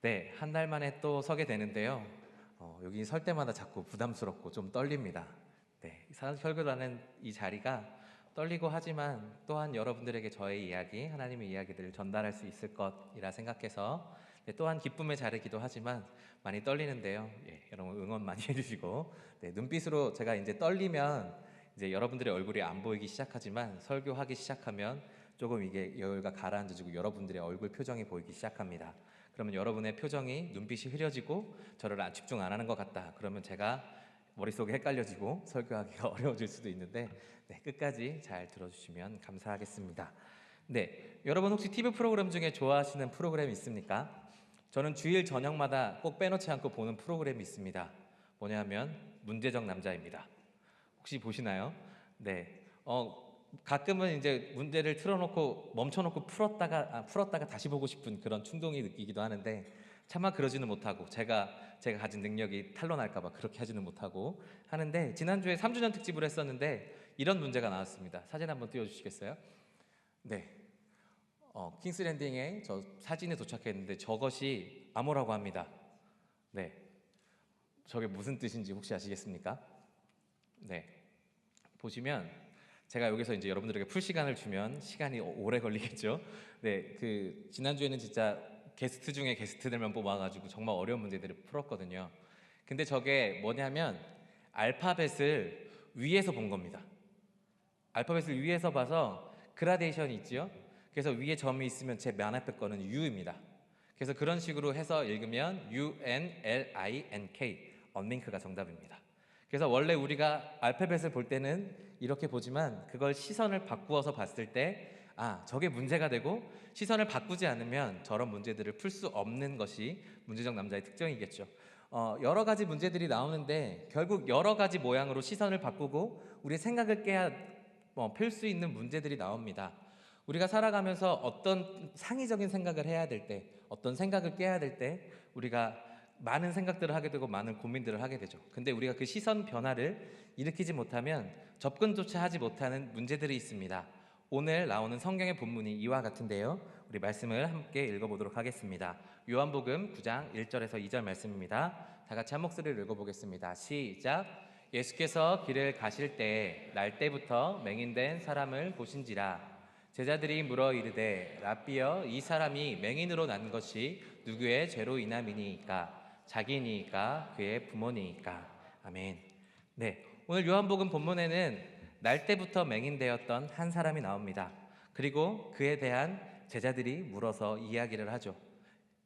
네, 한 달 만에 또 서게 되는데요. 여기 설 때마다 자꾸 부담스럽고 좀 떨립니다. 네, 설교라는 이 자리가 떨리고 하지만 또한 여러분들에게 저의 이야기, 하나님의 이야기들을 전달할 수 있을 것이라 생각해서 네, 또한 기쁨의 자리이기도 하지만 많이 떨리는데요. 예, 여러분 응원 많이 해주시고 네, 눈빛으로 제가 이제 떨리면 이제 여러분들의 얼굴이 안 보이기 시작하지만 설교하기 시작하면 조금 이게 여유가 가라앉아지고 여러분들의 얼굴 표정이 보이기 시작합니다. 그러면 여러분의 표정이 눈빛이 흐려지고 저를 집중 안 하는 것 같다. 그러면 제가 머릿속이 헷갈려지고 설교하기가 어려워질 수도 있는데 네, 끝까지 잘 들어주시면 감사하겠습니다. 네, 여러분 혹시 TV 프로그램 중에 좋아하시는 프로그램 있습니까? 저는 주일 저녁마다 꼭 빼놓지 않고 보는 프로그램이 있습니다. 뭐냐면 문제적 남자입니다. 혹시 보시나요? 네. 가끔은 이제 문제를 틀어놓고 멈춰놓고 풀었다가 다시 보고 싶은 그런 충동이 느끼기도 하는데 차마 그러지는 못하고 제가 가진 능력이 탄로날까봐 그렇게 하지는 못하고 하는데 지난주에 3주년 특집을 했었는데 이런 문제가 나왔습니다. 사진 한번 띄워주시겠어요? 네. 킹스 랜딩에 저 사진에 도착했는데 저것이 암호라고 합니다. 네. 저게 무슨 뜻인지 혹시 아시겠습니까? 네. 보시면 제가 여기서 이제 여러분들에게 풀 시간을 주면 시간이 오래 걸리겠죠. 네, 그 지난주에는 진짜 게스트 중에 게스트들만 뽑아가지고 정말 어려운 문제들을 풀었거든요. 근데 저게 뭐냐면 알파벳을 위에서 본 겁니다. 알파벳을 위에서 봐서 그라데이션이 있지요. 그래서 위에 점이 있으면 제 맨 앞에 거는 U입니다. 그래서 그런 식으로 해서 읽으면 UNLINK, 언링크가 정답입니다. 그래서 원래 우리가 알파벳을 볼 때는 이렇게 보지만 그걸 시선을 바꾸어서 봤을 때 저게 문제가 되고 시선을 바꾸지 않으면 저런 문제들을 풀 수 없는 것이 문제적 남자의 특징이겠죠. 여러 가지 문제들이 나오는데 결국 여러 가지 모양으로 시선을 바꾸고 우리의 생각을 깨야 풀 수 있는 문제들이 나옵니다. 우리가 살아가면서 어떤 상의적인 생각을 해야 될 때, 어떤 생각을 깨야 될 때 우리가 많은 생각들을 하게 되고 많은 고민들을 하게 되죠. 근데 우리가 그 시선 변화를 일으키지 못하면 접근조차 하지 못하는 문제들이 있습니다. 오늘 나오는 성경의 본문이 이와 같은데요. 우리 말씀을 함께 읽어보도록 하겠습니다. 요한복음 9장 1절에서 2절 말씀입니다. 다 같이 한 목소리를 읽어보겠습니다. 시작. 예수께서 길을 가실 때 날 때부터 맹인된 사람을 보신지라. 제자들이 물어 이르되 라삐여 이 사람이 맹인으로 난 것이 누구의 죄로 인함이니이까 자기니이까 그의 부모니이까. 아멘. 네, 오늘 요한복음 본문에는 날 때부터 맹인되었던 한 사람이 나옵니다. 그리고 그에 대한 제자들이 물어서 이야기를 하죠.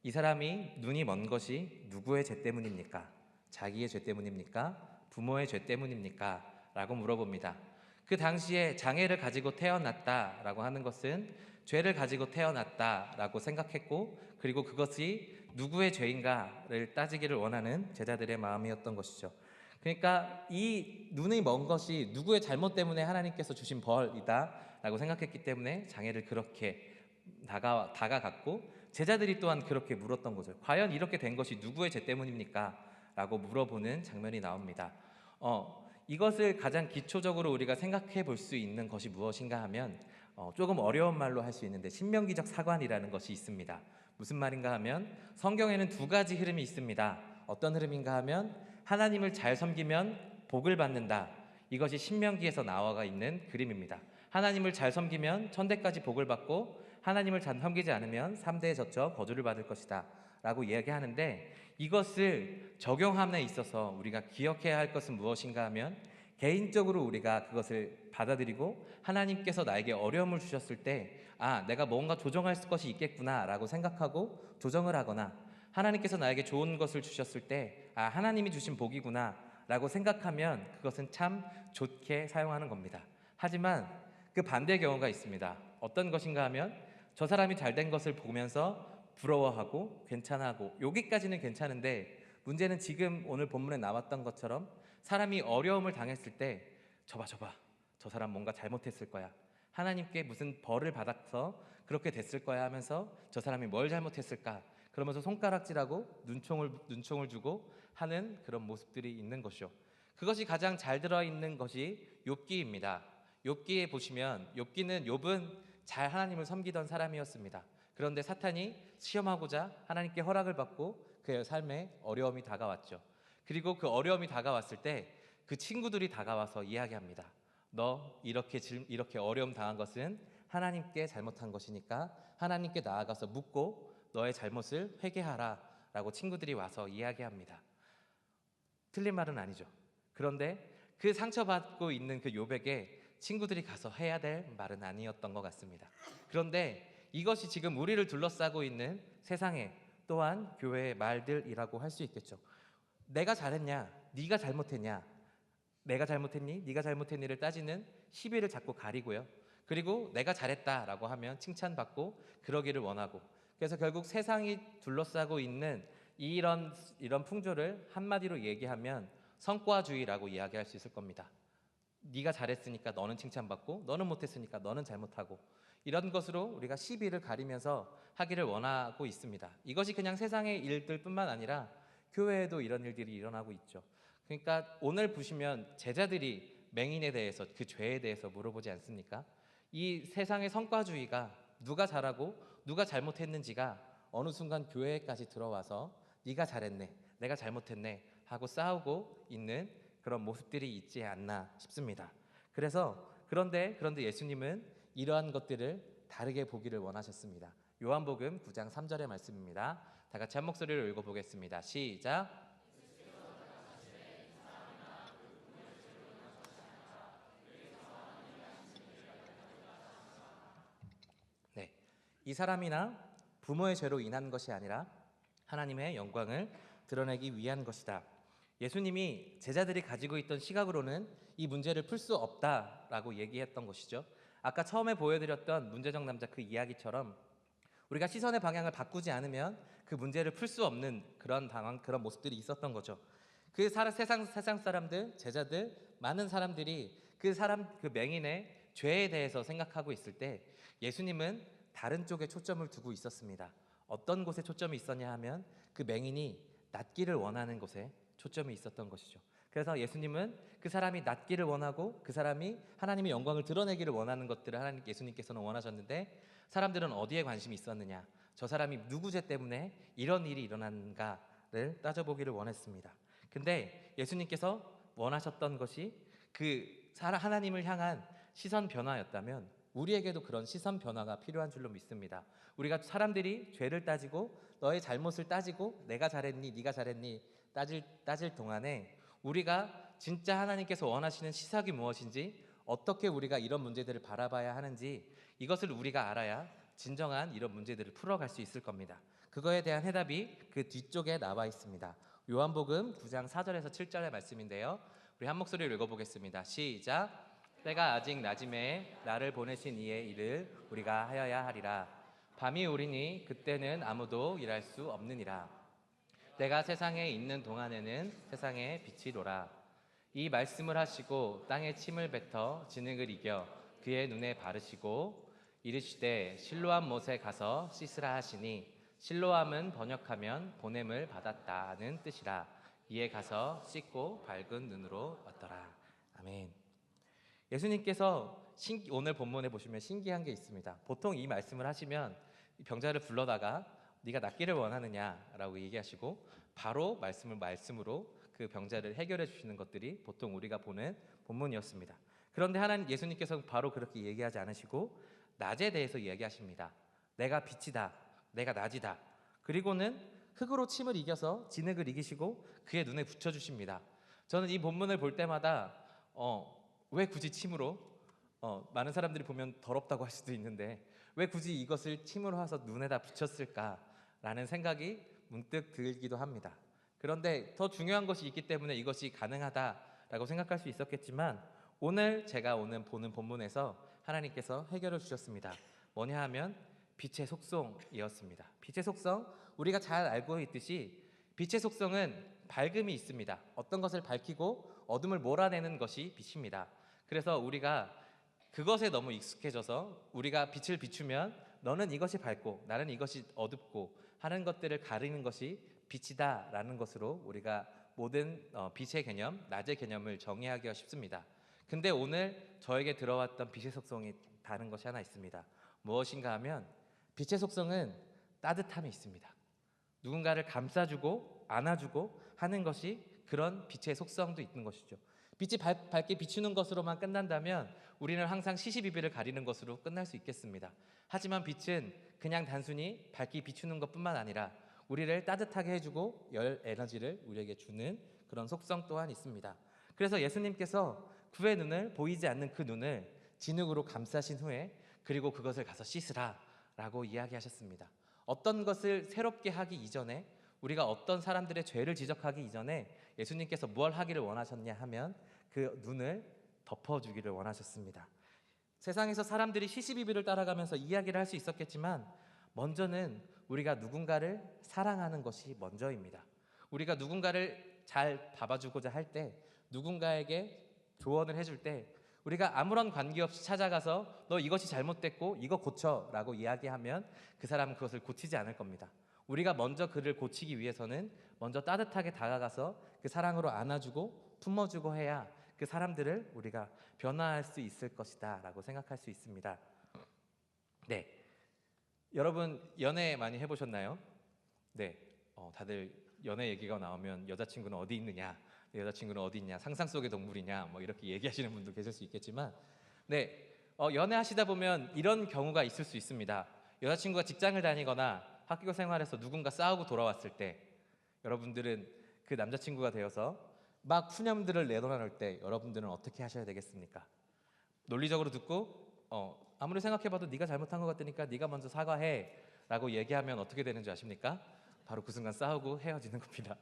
이 사람이 눈이 먼 것이 누구의 죄 때문입니까? 자기의 죄 때문입니까? 부모의 죄 때문입니까? 라고 물어봅니다. 그 당시에 장애를 가지고 태어났다라고 하는 것은 죄를 가지고 태어났다라고 생각했고 그리고 그것이 누구의 죄인가를 따지기를 원하는 제자들의 마음이었던 것이죠. 그러니까 이 눈이 먼 것이 누구의 잘못 때문에 하나님께서 주신 벌이다 라고 생각했기 때문에 장애를 그렇게 다가갔고 제자들이 또한 그렇게 물었던 거죠. 과연 이렇게 된 것이 누구의 죄 때문입니까? 라고 물어보는 장면이 나옵니다. 이것을 가장 기초적으로 우리가 생각해 볼 수 있는 것이 무엇인가 하면 조금 어려운 말로 할 수 있는데 신명기적 사관이라는 것이 있습니다. 무슨 말인가 하면 성경에는 두 가지 흐름이 있습니다. 어떤 흐름인가 하면 하나님을 잘 섬기면 복을 받는다. 이것이 신명기에서 나와 있는 그림입니다. 하나님을 잘 섬기면 천대까지 복을 받고 하나님을 잘 섬기지 않으면 3대에 젖혀 거주를 받을 것이다 라고 이야기하는데 이것을 적용함에 있어서 우리가 기억해야 할 것은 무엇인가 하면 개인적으로 우리가 그것을 받아들이고 하나님께서 나에게 어려움을 주셨을 때 내가 뭔가 조정할 것이 있겠구나 라고 생각하고 조정을 하거나 하나님께서 나에게 좋은 것을 주셨을 때 하나님이 주신 복이구나 라고 생각하면 그것은 참 좋게 사용하는 겁니다. 하지만 그 반대의 경우가 있습니다. 어떤 것인가 하면 저 사람이 잘된 것을 보면서 부러워하고 괜찮아하고 여기까지는 괜찮은데 문제는 지금 오늘 본문에 나왔던 것처럼 사람이 어려움을 당했을 때 저봐 저 사람 뭔가 잘못했을 거야 하나님께 무슨 벌을 받아서 그렇게 됐을 거야 하면서 저 사람이 뭘 잘못했을까 그러면서 손가락질하고 눈총을 주고 하는 그런 모습들이 있는 것이죠. 그것이 가장 잘 들어있는 것이 욥기입니다. 욥기에 보시면 욥기는 욥은 잘 하나님을 섬기던 사람이었습니다. 그런데 사탄이 시험하고자 하나님께 허락을 받고 그의 삶에 어려움이 다가왔죠. 그리고 그 어려움이 다가왔을 때 그 친구들이 다가와서 이야기합니다. 너 이렇게 어려움 당한 것은 하나님께 잘못한 것이니까 하나님께 나아가서 묻고 너의 잘못을 회개하라 라고 친구들이 와서 이야기합니다. 틀린 말은 아니죠. 그런데 그 상처받고 있는 그 요백에 친구들이 가서 해야 될 말은 아니었던 것 같습니다. 그런데 이것이 지금 우리를 둘러싸고 있는 세상에 또한 교회의 말들이라고 할 수 있겠죠. 내가 잘했냐? 네가 잘못했냐? 내가 잘못했니? 네가 잘못했니를 따지는 시비를 자꾸 가리고요. 그리고 내가 잘했다라고 하면 칭찬받고 그러기를 원하고, 그래서 결국 세상이 둘러싸고 있는 이런 풍조를 한마디로 얘기하면 성과주의라고 이야기할 수 있을 겁니다. 네가 잘했으니까 너는 칭찬받고 너는 못했으니까 너는 잘못하고, 이런 것으로 우리가 시비를 가리면서 하기를 원하고 있습니다. 이것이 그냥 세상의 일들뿐만 아니라 교회에도 이런 일들이 일어나고 있죠. 그러니까 오늘 보시면 제자들이 맹인에 대해서, 그 죄에 대해서 물어보지 않습니까? 이 세상의 성과주의가 누가 잘하고 누가 잘못했는지가 어느 순간 교회까지 들어와서 네가 잘했네, 내가 잘못했네 하고 싸우고 있는 그런 모습들이 있지 않나 싶습니다. 그런데 예수님은 이러한 것들을 다르게 보기를 원하셨습니다. 요한복음 9장 3절의 말씀입니다. 다 같이 한 목소리로 읽어보겠습니다. 시작. 네, 이 사람이나 부모의 죄로 인한 것이 아니라 하나님의 영광을 드러내기 위한 것이다. 예수님이 제자들이 가지고 있던 시각으로는 이 문제를 풀 수 없다라고 얘기했던 것이죠. 아까 처음에 보여드렸던 문제적 남자 그 이야기처럼 우리가 시선의 방향을 바꾸지 않으면 그 문제를 풀 수 없는 그런 모습들이 있었던 거죠. 세상 사람들, 제자들, 많은 사람들이 그 맹인의 죄에 대해서 생각하고 있을 때 예수님은 다른 쪽에 초점을 두고 있었습니다. 어떤 곳에 초점이 있었냐 하면 그 맹인이 낫기를 원하는 곳에 초점이 있었던 것이죠. 그래서 예수님은 그 사람이 낫기를 원하고 그 사람이 하나님의 영광을 드러내기를 원하는 것들을 예수님께서는 원하셨는데, 사람들은 어디에 관심이 있었느냐, 저 사람이 누구 죄 때문에 이런 일이 일어난가를 따져보기를 원했습니다. 근데 예수님께서 원하셨던 것이 하나님을 향한 시선 변화였다면 우리에게도 그런 시선 변화가 필요한 줄로 믿습니다. 우리가 사람들이 죄를 따지고 너의 잘못을 따지고 내가 잘했니 네가 잘했니 따질 동안에 우리가 진짜 하나님께서 원하시는 시각이 무엇인지, 어떻게 우리가 이런 문제들을 바라봐야 하는지, 이것을 우리가 알아야 진정한 이런 문제들을 풀어갈 수 있을 겁니다. 그거에 대한 해답이 그 뒤쪽에 나와 있습니다. 요한복음 9장 4절에서 7절의 말씀인데요, 우리 한 목소리로 읽어보겠습니다. 시작. 때가 아직 낮음에 나를 보내신 이의 일을 우리가 하여야 하리라. 밤이 오리니 그때는 아무도 일할 수 없느니라. 내가 세상에 있는 동안에는 세상의 빛이로라. 이 말씀을 하시고 땅에 침을 뱉어 진흙을 이겨 그의 눈에 바르시고 이르시되 실로암 못에 가서 씻으라 하시니, 실로암은 번역하면 보냄을 받았다는 뜻이라. 이에 가서 씻고 밝은 눈으로 왔더라. 아멘. 예수님께서 오늘 본문에 보시면 신기한 게 있습니다. 보통 이 말씀을 하시면 병자를 불러다가 네가 낫기를 원하느냐라고 얘기하시고 바로 말씀으로 그 병자를 해결해 주시는 것들이 보통 우리가 보는 본문이었습니다. 그런데 예수님께서 바로 그렇게 얘기하지 않으시고 낮에 대해서 이야기하십니다. 내가 빛이다, 내가 낮이다. 그리고는 흙으로 침을 이겨서 진흙을 이기시고 그의 눈에 붙여주십니다. 저는 이 본문을 볼 때마다 왜 굳이 침으로, 많은 사람들이 보면 더럽다고 할 수도 있는데 왜 굳이 이것을 침으로 해서 눈에다 붙였을까라는 생각이 문득 들기도 합니다. 그런데 더 중요한 것이 있기 때문에 이것이 가능하다라고 생각할 수 있었겠지만, 오늘 제가 보는 본문에서 하나님께서 해결을 주셨습니다. 뭐냐 하면 빛의 속성이었습니다. 빛의 속성, 우리가 잘 알고 있듯이 빛의 속성은 밝음이 있습니다. 어떤 것을 밝히고 어둠을 몰아내는 것이 빛입니다. 그래서 우리가 그것에 너무 익숙해져서 우리가 빛을 비추면 너는 이것이 밝고 나는 이것이 어둡고 하는 것들을 가리는 것이 빛이다라는 것으로 우리가 모든 빛의 개념, 낮의 개념을 정의하기가 쉽습니다. 근데 오늘 저에게 들어왔던 빛의 속성이 다른 것이 하나 있습니다. 무엇인가 하면 빛의 속성은 따뜻함이 있습니다. 누군가를 감싸주고 안아주고 하는 것이 그런 빛의 속성도 있는 것이죠. 빛이 밝게 비추는 것으로만 끝난다면 우리는 항상 시시비비를 가리는 것으로 끝날 수 있겠습니다. 하지만 빛은 그냥 단순히 밝게 비추는 것뿐만 아니라 우리를 따뜻하게 해주고 열 에너지를 우리에게 주는 그런 속성 또한 있습니다. 그래서 예수님께서 그의 눈을, 보이지 않는 그 눈을 진흙으로 감싸신 후에 그리고 그것을 가서 씻으라 라고 이야기하셨습니다. 어떤 것을 새롭게 하기 이전에, 우리가 어떤 사람들의 죄를 지적하기 이전에 예수님께서 뭘 하기를 원하셨냐 하면 그 눈을 덮어주기를 원하셨습니다. 세상에서 사람들이 시시비비를 따라가면서 이야기를 할 수 있었겠지만 먼저는 우리가 누군가를 사랑하는 것이 먼저입니다. 우리가 누군가를 잘 봐주고자 할 때, 누군가에게 조언을 해줄 때 우리가 아무런 관계없이 찾아가서 너 이것이 잘못됐고 이거 고쳐 라고 이야기하면 그 사람은 그것을 고치지 않을 겁니다. 우리가 먼저 그를 고치기 위해서는 먼저 따뜻하게 다가가서 그 사랑으로 안아주고 품어주고 해야 그 사람들을 우리가 변화할 수 있을 것이다 라고 생각할 수 있습니다. 네, 여러분 연애 많이 해보셨나요? 네, 다들 연애 얘기가 나오면 여자친구는 어디 있느냐, 내 여자친구는 어디 있냐, 상상 속의 동물이냐 뭐 이렇게 얘기하시는 분도 계실 수 있겠지만 네, 연애하시다 보면 이런 경우가 있을 수 있습니다. 여자친구가 직장을 다니거나 학교 생활에서 누군가 싸우고 돌아왔을 때 여러분들은 그 남자친구가 되어서 막 푸념들을 내놓을 때 여러분들은 어떻게 하셔야 되겠습니까? 논리적으로 듣고 아무리 생각해봐도 네가 잘못한 것 같으니까 네가 먼저 사과해 라고 얘기하면 어떻게 되는지 아십니까? 바로 그 순간 싸우고 헤어지는 겁니다.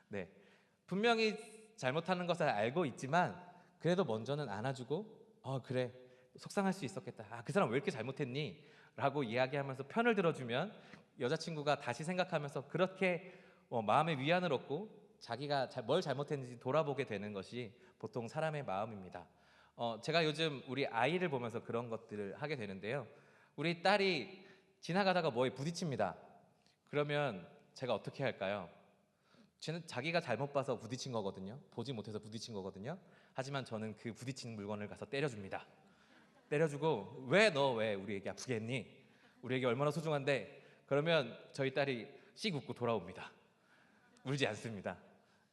네, 분명히 잘못하는 것을 알고 있지만 그래도 먼저는 안아주고 그래 속상할 수 있었겠다, 그 사람 왜 이렇게 잘못했니? 라고 이야기하면서 편을 들어주면 여자친구가 다시 생각하면서 그렇게 마음의 위안을 얻고 자기가 뭘 잘못했는지 돌아보게 되는 것이 보통 사람의 마음입니다. 제가 요즘 우리 아이를 보면서 그런 것들을 하게 되는데요. 우리 딸이 지나가다가 뭐에 부딪힙니다. 그러면 제가 어떻게 할까요? 자기가 잘못 봐서 부딪힌 거거든요. 보지 못해서 부딪힌 거거든요. 하지만 저는 그 부딪힌 물건을 가서 때려줍니다. 때려주고 왜 우리 애기 아프게 했니? 우리 애기 얼마나 소중한데? 그러면 저희 딸이 씩 웃고 돌아옵니다. 울지 않습니다.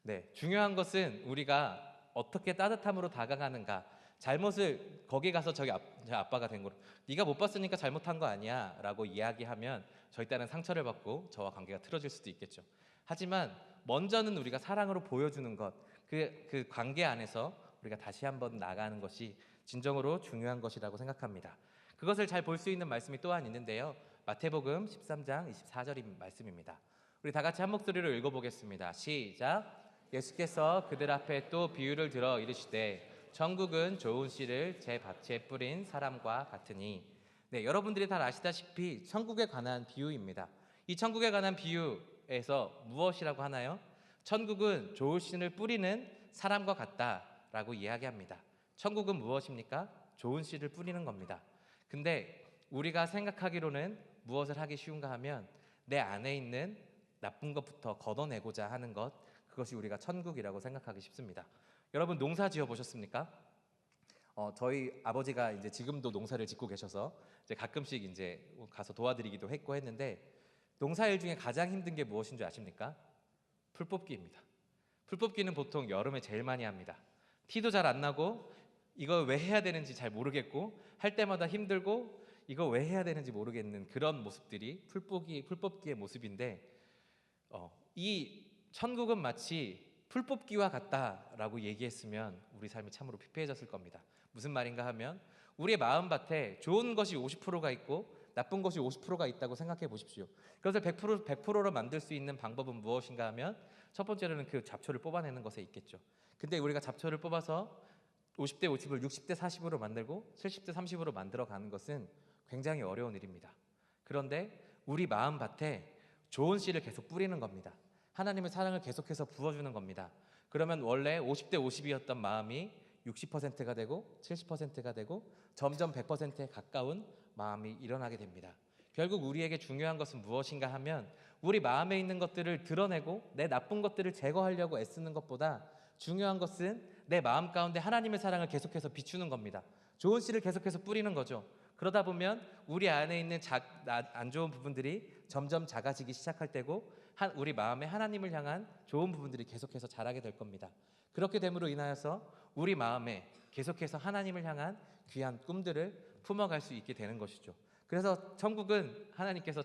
네, 중요한 것은 우리가 어떻게 따뜻함으로 다가가는가. 잘못을 거기 가서 저희 아빠가 된 거로 네가 못 봤으니까 잘못한 거 아니야 라고 이야기하면 저희 딸은 상처를 받고 저와 관계가 틀어질 수도 있겠죠. 하지만 먼저는 우리가 사랑으로 보여주는 것, 그 관계 안에서 우리가 다시 한번 나가는 것이 진정으로 중요한 것이라고 생각합니다. 그것을 잘 볼 수 있는 말씀이 또한 있는데요. 마태복음 13장 24절인 말씀입니다. 우리 다 같이 한 목소리로 읽어보겠습니다. 시작. 예수께서 그들 앞에 또 비유를 들어 이르시되 천국은 좋은 씨를 제 밭에 뿌린 사람과 같으니. 네, 여러분들이 다 아시다시피 천국에 관한 비유입니다. 이 천국에 관한 비유에서 무엇이라고 하나요? 천국은 좋은 씨를 뿌리는 사람과 같다라고 이야기합니다. 천국은 무엇입니까? 좋은 씨를 뿌리는 겁니다. 근데 우리가 생각하기로는 무엇을 하기 쉬운가 하면 내 안에 있는 나쁜 것부터 걷어내고자 하는 것, 그것이 우리가 천국이라고 생각하기 쉽습니다. 여러분 농사 지어 보셨습니까? 저희 아버지가 이제 지금도 농사를 짓고 계셔서 이제 가끔씩 이제 가서 도와드리기도 했고 했는데 농사일 중에 가장 힘든 게 무엇인 줄 아십니까? 풀 뽑기입니다. 풀 뽑기는 보통 여름에 제일 많이 합니다. 티도 잘 안 나고 이거 왜 해야 되는지 잘 모르겠고 할 때마다 힘들고 이거 왜 해야 되는지 모르겠는 그런 모습들이 풀 뽑기의 모습인데 이 천국은 마치 풀 뽑기와 같다라고 얘기했으면 우리 삶이 참으로 피폐해졌을 겁니다. 무슨 말인가 하면 우리의 마음밭에 좋은 것이 50%가 있고 나쁜 것이 50%가 있다고 생각해 보십시오. 그것을 100%로 만들 수 있는 방법은 무엇인가 하면 첫 번째로는 그 잡초를 뽑아내는 것에 있겠죠. 근데 우리가 잡초를 뽑아서 50대 50을 60대 40으로 만들고 70대 30으로 만들어 가는 것은 굉장히 어려운 일입니다. 그런데 우리 마음밭에 좋은 씨를 계속 뿌리는 겁니다. 하나님의 사랑을 계속해서 부어주는 겁니다. 그러면 원래 50대 50이었던 마음이 60%가 되고 70%가 되고 점점 100%에 가까운 마음이 일어나게 됩니다. 결국 우리에게 중요한 것은 무엇인가 하면 우리 마음에 있는 것들을 드러내고 내 나쁜 것들을 제거하려고 애쓰는 것보다 중요한 것은 내 마음 가운데 하나님의 사랑을 계속해서 비추는 겁니다. 좋은 씨를 계속해서 뿌리는 거죠. 그러다 보면 우리 안에 있는 안 좋은 부분들이 점점 작아지기 시작할 때고 우리 마음에 하나님을 향한 좋은 부분들이 계속해서 자라게 될 겁니다. 그렇게 됨으로 인하여서 우리 마음에 계속해서 하나님을 향한 귀한 꿈들을 품어갈 수 있게 되는 것이죠. 그래서 천국은 하나님께서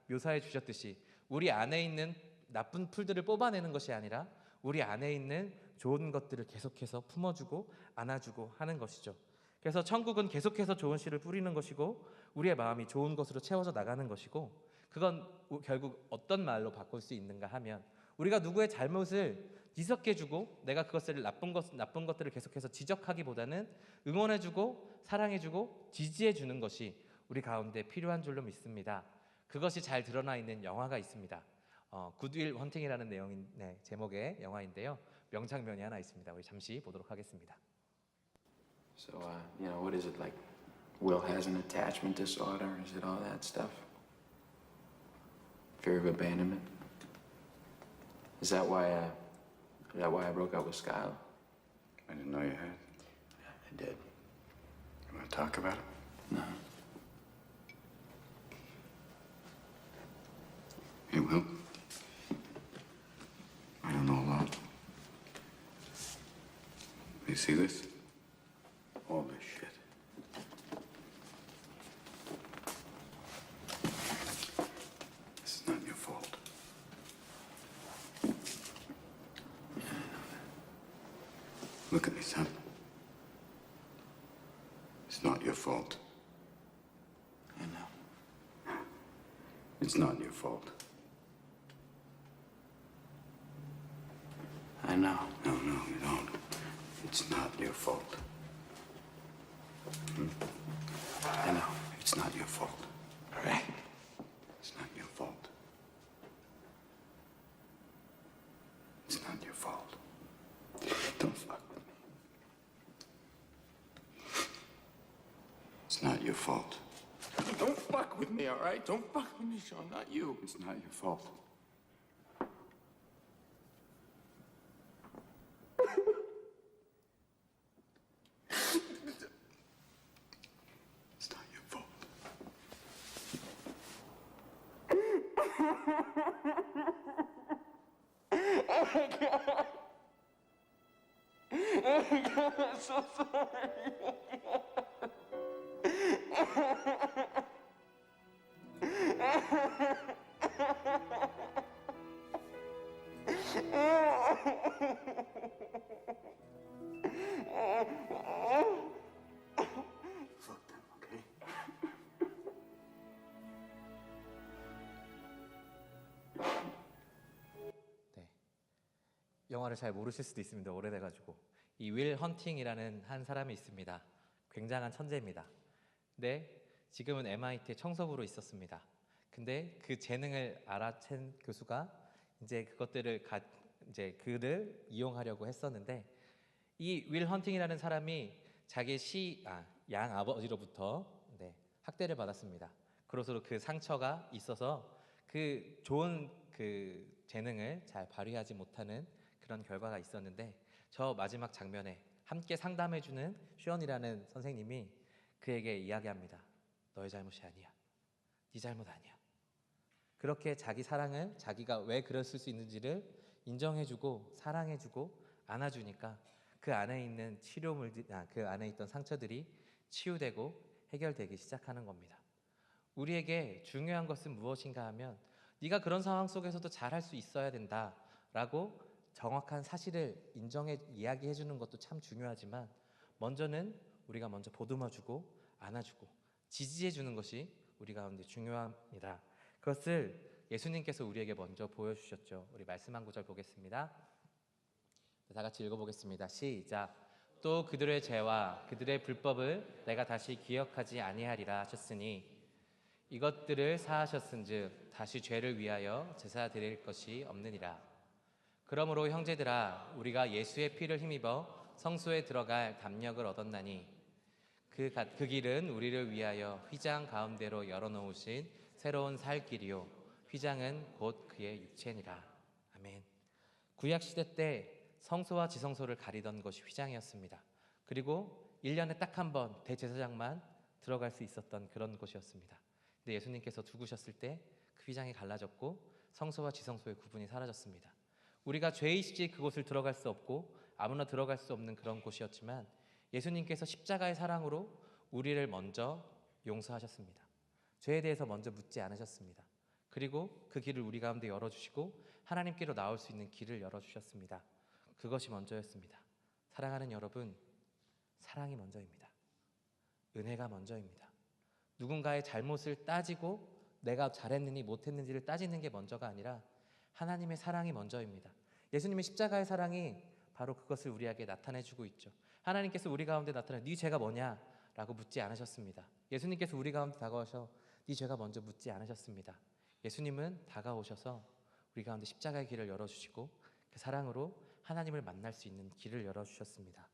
묘사해 주셨듯이 우리 안에 있는 나쁜 풀들을 뽑아내는 것이 아니라 우리 안에 있는 좋은 것들을 계속해서 품어주고 안아주고 하는 것이죠. 그래서 천국은 계속해서 좋은 씨를 뿌리는 것이고 우리의 마음이 좋은 것으로 채워져 나가는 것이고, 그건 결국 어떤 말로 바꿀 수 있는가 하면 우리가 누구의 잘못을 지적해주고 내가 그것을 나쁜 것들을 계속해서 지적하기보다는 응원해주고 사랑해주고 지지해주는 것이 우리 가운데 필요한 줄로 믿습니다. 그것이 잘 드러나 있는 영화가 있습니다. 굿윌 헌팅이라는 제목의 영화인데요. 명장면이 하나 있습니다. 우리 잠시 보도록 하겠습니다. So, what is it like? Will has an attachment disorder? Is it all that stuff? Fear of abandonment? Is that why I broke up with Skylar? I didn't know you had. I did. You want to talk about it? No. Hey, Will. I don't know a lot. You see this? All this shit. This is not your fault. Look at me, son. It's not your fault. I know. It's not your fault. I know. No, you don't. It's not your fault. I know. It's not your fault. All right. It's not your fault. It's not your fault. Don't fuck with me. It's not your fault. Don't fuck with me, all right? Don't fuck with me, Sean. Not you. It's not your fault. It's not your fault. I'm so sorry. Fuck them, okay? 네, 영화를 잘 모르실 수도 있습니다. 오래돼가지고. 이 윌 헌팅이라는 한 사람이 있습니다. 굉장한 천재입니다. 근데 지금은 MIT의 청소부로 있었습니다. 근데 그 재능을 알아챈 교수가 이제 이제 그를 이용하려고 했었는데, 이 윌 헌팅이라는 사람이 자기 양 아버지로부터 학대를 받았습니다. 그로서 그 상처가 있어서 그 좋은 그 재능을 잘 발휘하지 못하는 그런 결과가 있었는데, 저 마지막 장면에 함께 상담해주는 슈언이라는 선생님이 그에게 이야기합니다. 너의 잘못이 아니야. 네 잘못 아니야. 그렇게 자기 사랑을, 자기가 왜 그랬을 수 있는지를 인정해주고 사랑해주고 안아주니까 그 안에 있는 그 안에 있던 상처들이 치유되고 해결되기 시작하는 겁니다. 우리에게 중요한 것은 무엇인가 하면 네가 그런 상황 속에서도 잘할 수 있어야 된다라고 정확한 사실을 이야기해 주는 것도 참 중요하지만, 먼저는 우리가 먼저 보듬어주고 안아주고 지지해 주는 것이 우리 가운데 중요합니다. 그것을 예수님께서 우리에게 먼저 보여주셨죠. 우리 말씀 한 구절 보겠습니다. 다 같이 읽어보겠습니다. 시작. 또 그들의 죄와 그들의 불법을 내가 다시 기억하지 아니하리라 하셨으니 이것들을 사하셨은즉 다시 죄를 위하여 제사 드릴 것이 없느니라. 그러므로 형제들아, 우리가 예수의 피를 힘입어 성소에 들어갈 담력을 얻었나니 그 길은 우리를 위하여 휘장 가운데로 열어놓으신 새로운 살 길이요 휘장은 곧 그의 육체니라. 아멘. 구약 시대 때 성소와 지성소를 가리던 것이 휘장이었습니다. 그리고 1년에 딱 한 번 대제사장만 들어갈 수 있었던 그런 곳이었습니다. 근데 예수님께서 죽으셨을 때 그 휘장이 갈라졌고 성소와 지성소의 구분이 사라졌습니다. 우리가 죄의식이 그곳을 들어갈 수 없고 아무나 들어갈 수 없는 그런 곳이었지만 예수님께서 십자가의 사랑으로 우리를 먼저 용서하셨습니다. 죄에 대해서 먼저 묻지 않으셨습니다. 그리고 그 길을 우리 가운데 열어주시고 하나님께로 나올 수 있는 길을 열어주셨습니다. 그것이 먼저였습니다. 사랑하는 여러분, 사랑이 먼저입니다. 은혜가 먼저입니다. 누군가의 잘못을 따지고 내가 잘했느니 못했는지를 따지는 게 먼저가 아니라 하나님의 사랑이 먼저입니다. 예수님의 십자가의 사랑이 바로 그것을 우리에게 나타내주고 있죠. 하나님께서 우리 가운데 나타나 네 죄가 뭐냐? 라고 묻지 않으셨습니다. 예수님께서 우리 가운데 다가오셔 네 죄가 먼저 묻지 않으셨습니다. 예수님은 다가오셔서 우리 가운데 십자가의 길을 열어주시고 그 사랑으로 하나님을 만날 수 있는 길을 열어주셨습니다.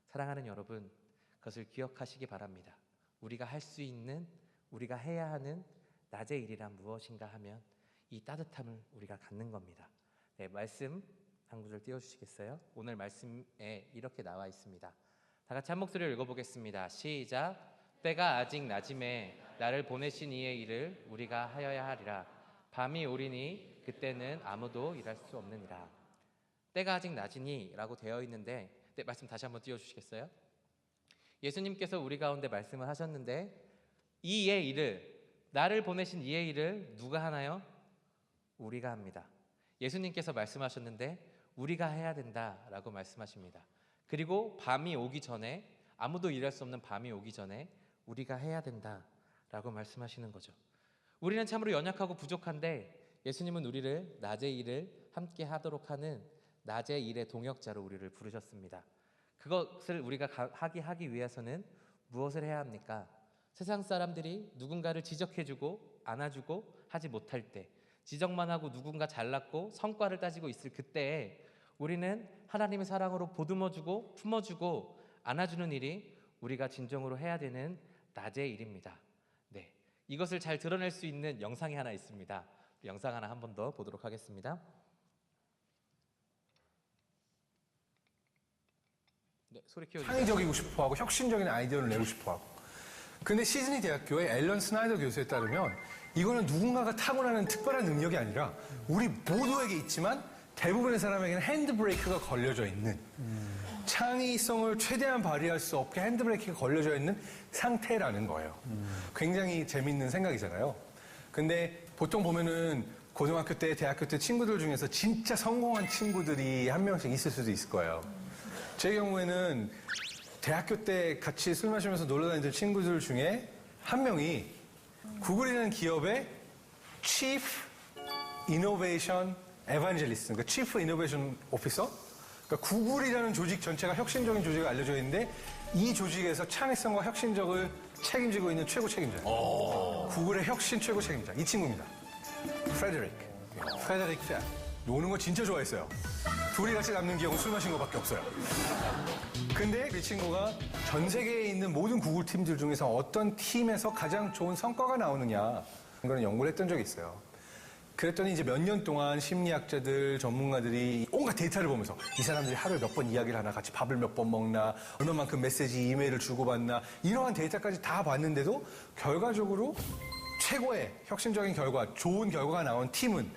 사랑하는 여러분, 그것을 기억하시기 바랍니다. 우리가 할 수 있는, 우리가 해야 하는 낮의 일이란 무엇인가 하면 이 따뜻함을 우리가 갖는 겁니다. 네, 말씀 한 구절 띄워주시겠어요? 오늘 말씀에 이렇게 나와 있습니다. 다 같이 한 목소리로 읽어보겠습니다. 시작. 때가 아직 낮음에 나를 보내신 이의 일을 우리가 하여야 하리라. 밤이 오리니 그때는 아무도 일할 수 없느니라. 때가 아직 낮으니 라고 되어 있는데, 네, 말씀 다시 한번 띄워주시겠어요? 예수님께서 우리 가운데 말씀을 하셨는데 이 이의 일을, 나를 보내신 이의 일을 누가 하나요? 우리가 합니다. 예수님께서 말씀하셨는데 우리가 해야 된다라고 말씀하십니다. 그리고 밤이 오기 전에, 아무도 일할 수 없는 밤이 오기 전에 우리가 해야 된다라고 말씀하시는 거죠. 우리는 참으로 연약하고 부족한데 예수님은 우리를 낮의 일을 함께 하도록 하는 낮의 일의 동역자로 우리를 부르셨습니다. 그것을 우리가 하기 위해서는 무엇을 해야 합니까? 세상 사람들이 누군가를 지적해주고 안아주고 하지 못할 때, 지적만 하고 누군가 잘났고 성과를 따지고 있을 그때에 우리는 하나님의 사랑으로 보듬어주고 품어주고 안아주는 일이 우리가 진정으로 해야 되는 낮의 일입니다. 네, 이것을 잘 드러낼 수 있는 영상이 하나 있습니다. 영상 하나 한 번 더 보도록 하겠습니다. 네, 소리 키워주세요. 창의적이고 싶어하고 혁신적인 아이디어를 내고 싶어하고. 근데 시드니 대학교의 앨런 스나이더 교수에 따르면 이거는 누군가가 타고나는 특별한 능력이 아니라 우리 모두에게 있지만 대부분의 사람에게는 핸드브레이크가 걸려져 있는, 창의성을 최대한 발휘할 수 없게 핸드브레이크가 걸려져 있는 상태라는 거예요. 굉장히 재밌는 생각이잖아요. 근데 보통 보면은 고등학교 때, 대학교 때 친구들 중에서 진짜 성공한 친구들이 한 명씩 있을 수도 있을 거예요. 제 경우에는 대학교 때 같이 술 마시면서 놀러 다니던 친구들 중에 한 명이 구글이라는 기업의 Chief Innovation Evangelist, 그러니까 Chief Innovation Officer, 그러니까 구글이라는 조직 전체가 혁신적인 조직을 알려져 있는데 이 조직에서 창의성과 혁신적을 책임지고 있는 최고 책임자. 구글의 혁신 최고 책임자. 이 친구입니다. 프레데릭 페. 노는 거 진짜 좋아했어요. 둘이 같이 남는 기억은 술 마신 것밖에 없어요. 근데 이 친구가 전 세계에 있는 모든 구글 팀들 중에서 어떤 팀에서 가장 좋은 성과가 나오느냐, 그런 연구를 했던 적이 있어요. 그랬더니 이제 몇 년 동안 심리학자들, 전문가들이 온갖 데이터를 보면서 이 사람들이 하루에 몇 번 이야기를 하나, 같이 밥을 몇 번 먹나, 얼마만큼 메시지, 이메일을 주고받나, 이러한 데이터까지 다 봤는데도 결과적으로 최고의 혁신적인 결과, 좋은 결과가 나온 팀은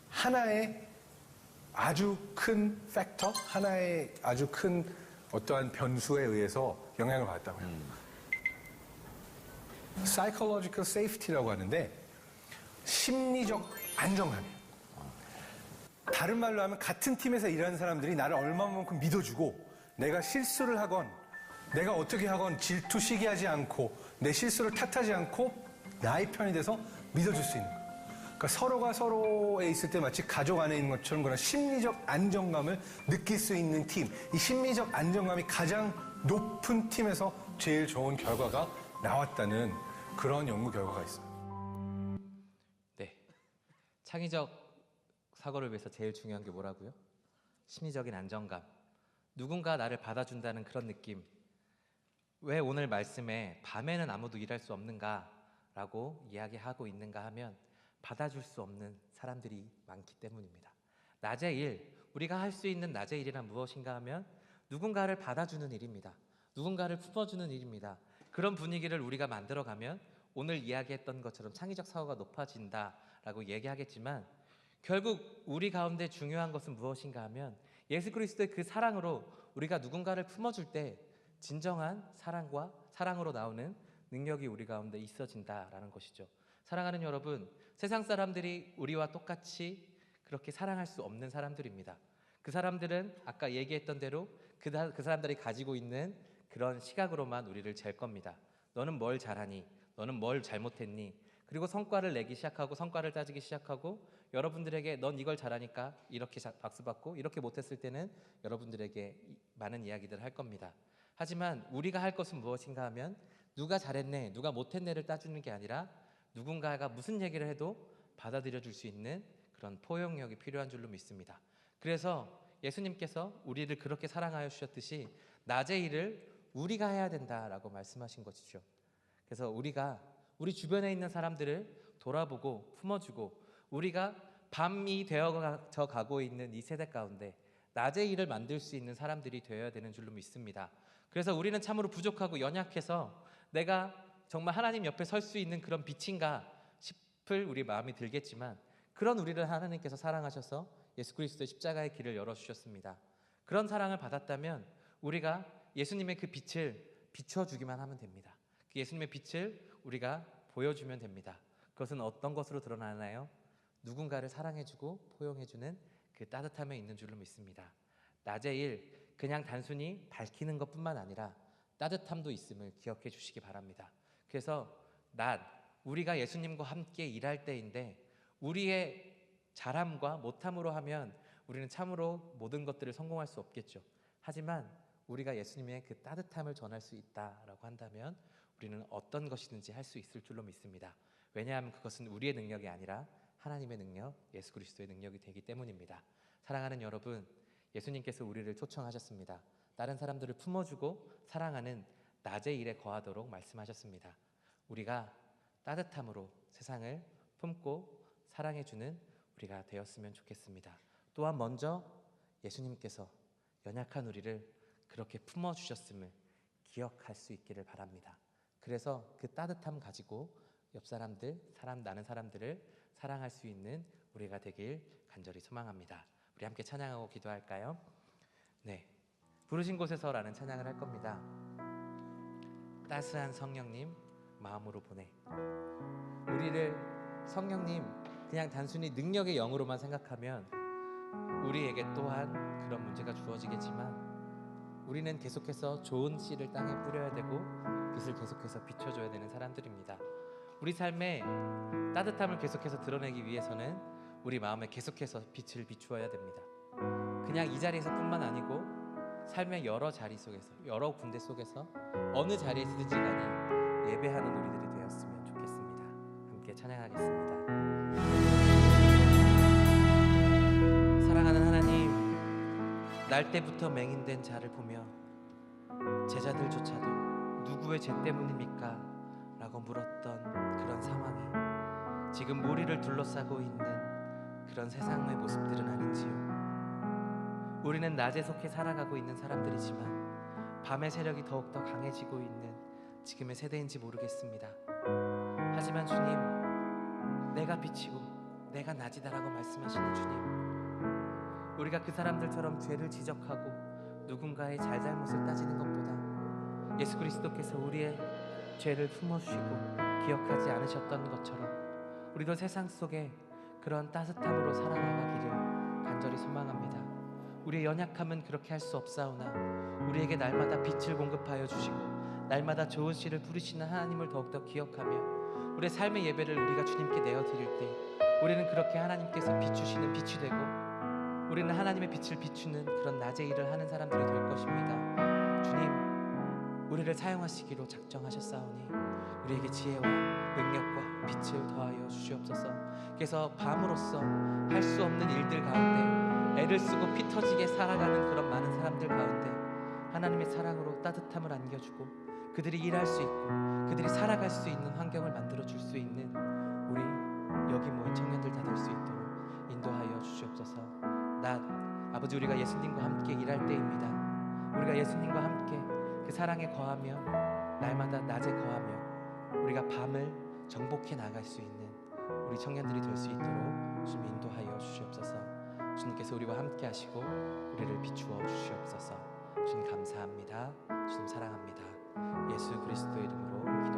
하나의 아주 큰 팩터, 하나의 아주 큰 어떠한 변수에 의해서 영향을 받았다고요. Psychological safety라고 하는데 심리적 안정감이에요. 다른 말로 하면 같은 팀에서 일하는 사람들이 나를 얼마만큼 믿어주고 내가 실수를 하건 내가 어떻게 하건 질투 시기하지 않고 내 실수를 탓하지 않고 나의 편이 돼서 믿어줄 수 있는 거예요. 그러니까 서로가 서로에 있을 때 마치 가족 안에 있는 것처럼 그런 심리적 안정감을 느낄 수 있는 팀, 이 심리적 안정감이 가장 높은 팀에서 제일 좋은 결과가 나왔다는 그런 연구 결과가 있어요. 네, 창의적 사고를 위해서 제일 중요한 게 뭐라고요? 심리적인 안정감. 누군가 나를 받아준다는 그런 느낌. 왜 오늘 말씀에 밤에는 아무도 일할 수 없는가라고 이야기하고 있는가 하면 받아줄 수 없는 사람들이 많기 때문입니다. 낮의 일, 우리가 할 수 있는 낮의 일이란 무엇인가 하면 누군가를 받아주는 일입니다. 누군가를 품어주는 일입니다. 그런 분위기를 우리가 만들어가면 오늘 이야기했던 것처럼 창의적 사고가 높아진다라고 얘기하겠지만 결국 우리 가운데 중요한 것은 무엇인가 하면 예수 그리스도의 그 사랑으로 우리가 누군가를 품어줄 때 진정한 사랑과 사랑으로 나오는 능력이 우리 가운데 있어진다라는 것이죠. 사랑하는 여러분, 세상 사람들이 우리와 똑같이 그렇게 사랑할 수 없는 사람들입니다. 그 사람들은 아까 얘기했던 대로 그 사람들이 가지고 있는 그런 시각으로만 우리를 잴 겁니다. 너는 뭘 잘하니? 너는 뭘 잘못했니? 그리고 성과를 내기 시작하고 성과를 따지기 시작하고 여러분들에게 넌 이걸 잘하니까 이렇게 박수 받고 이렇게 못했을 때는 여러분들에게 많은 이야기들을 할 겁니다. 하지만 우리가 할 것은 무엇인가 하면 누가 잘했네, 누가 못했네를 따주는 게 아니라 누군가가 무슨 얘기를 해도 받아들여 줄 수 있는 그런 포용력이 필요한 줄로 믿습니다. 그래서 예수님께서 우리를 그렇게 사랑하여 주셨듯이 낮의 일을 우리가 해야 된다라고 말씀하신 것이죠. 그래서 우리가 우리 주변에 있는 사람들을 돌아보고 품어주고 우리가 밤이 되어져 가고 있는 이 세대 가운데 낮의 일을 만들 수 있는 사람들이 되어야 되는 줄로 믿습니다. 그래서 우리는 참으로 부족하고 연약해서 내가 정말 하나님 옆에 설 수 있는 그런 빛인가 싶을 우리 마음이 들겠지만 그런 우리를 하나님께서 사랑하셔서 예수 그리스도의 십자가의 길을 열어주셨습니다. 그런 사랑을 받았다면 우리가 예수님의 그 빛을 비춰주기만 하면 됩니다. 그 예수님의 빛을 우리가 보여주면 됩니다. 그것은 어떤 것으로 드러나나요? 누군가를 사랑해주고 포용해주는 그 따뜻함에 있는 줄로 믿습니다. 낮의 일, 그냥 단순히 밝히는 것뿐만 아니라 따뜻함도 있음을 기억해 주시기 바랍니다. 그래서 우리가 예수님과 함께 일할 때인데 우리의 잘함과 못함으로 하면 우리는 참으로 모든 것들을 성공할 수 없겠죠. 하지만 우리가 예수님의 그 따뜻함을 전할 수 있다라고 한다면 우리는 어떤 것이든지 할 수 있을 줄로 믿습니다. 왜냐하면 그것은 우리의 능력이 아니라 하나님의 능력, 예수 그리스도의 능력이 되기 때문입니다. 사랑하는 여러분, 예수님께서 우리를 초청하셨습니다. 다른 사람들을 품어주고 사랑하는 낮의 일에 거하도록 말씀하셨습니다. 우리가 따뜻함으로 세상을 품고 사랑해주는 우리가 되었으면 좋겠습니다. 또한 먼저 예수님께서 연약한 우리를 그렇게 품어주셨음을 기억할 수 있기를 바랍니다. 그래서 그 따뜻함 가지고 옆 사람들, 나는 사람들을 사랑할 수 있는 우리가 되길 간절히 소망합니다. 우리 함께 찬양하고 기도할까요? 네, 부르신 곳에서라는 찬양을 할 겁니다. 따스한 성령님 마음으로 보내. 우리를 성령님 그냥 단순히 능력의 영으로만 생각하면 우리에게 또한 그런 문제가 주어지겠지만 우리는 계속해서 좋은 씨를 땅에 뿌려야 되고 빛을 계속해서 비춰줘야 되는 사람들입니다. 우리 삶에 따뜻함을 계속해서 드러내기 위해서는 우리 마음에 계속해서 빛을 비추어야 됩니다. 그냥 이 자리에서뿐만 아니고 삶의 여러 자리 속에서, 여러 군데 속에서 어느 자리에서든지 간에 예배하는 우리들이 되었으면 좋겠습니다. 함께 찬양하겠습니다. 사랑하는 하나님, 날 때부터 맹인된 자를 보며 제자들조차도 누구의 죄 때문입니까? 라고 물었던 그런 상황이 지금 우리를 둘러싸고 있는 그런 세상의 모습들은 아닌지요. 우리는 낮에 속해 살아가고 있는 사람들이지만 밤의 세력이 더욱더 강해지고 있는 지금의 세대인지 모르겠습니다. 하지만 주님, 내가 빛이고 내가 낮이다라고 말씀하시는 주님, 우리가 그 사람들처럼 죄를 지적하고 누군가의 잘잘못을 따지는 것보다 예수 그리스도께서 우리의 죄를 품어주시고 기억하지 않으셨던 것처럼 우리도 세상 속에 그런 따뜻함으로 살아나가기를 간절히 소망합니다. 우리의 연약함은 그렇게 할 수 없사오나 우리에게 날마다 빛을 공급하여 주시고 날마다 좋은 씨를 부르시는 하나님을 더욱더 기억하며 우리의 삶의 예배를 우리가 주님께 내어드릴 때 우리는 그렇게 하나님께서 비추시는 빛이 되고 우리는 하나님의 빛을 비추는 그런 낮의 일을 하는 사람들이 될 것입니다. 주님, 우리를 사용하시기로 작정하셨사오니 우리에게 지혜와 능력과 빛을 더하여 주시옵소서. 그래서 밤으로써 할 수 없는 일들 가운데 애를 쓰고 피 터지게 살아가는 그런 많은 사람들 가운데 하나님의 사랑으로 따뜻함을 안겨주고 그들이 일할 수 있고 그들이 살아갈 수 있는 환경을 만들어줄 수 있는 우리 여기 모인 청년들 다 될 수 있도록 인도하여 주시옵소서. 아버지, 우리가 예수님과 함께 일할 때입니다. 우리가 예수님과 함께 그 사랑에 거하며 날마다 낮에 거하며 우리가 밤을 정복해 나갈 수 있는 우리 청년들이 될 수 있도록 주님 인도하여 주시옵소서. 주님께서 우리와 함께 하시고 우리를 비추어 주시옵소서. 주님 감사합니다. 주님 사랑합니다. 예수 그리스도의 이름으로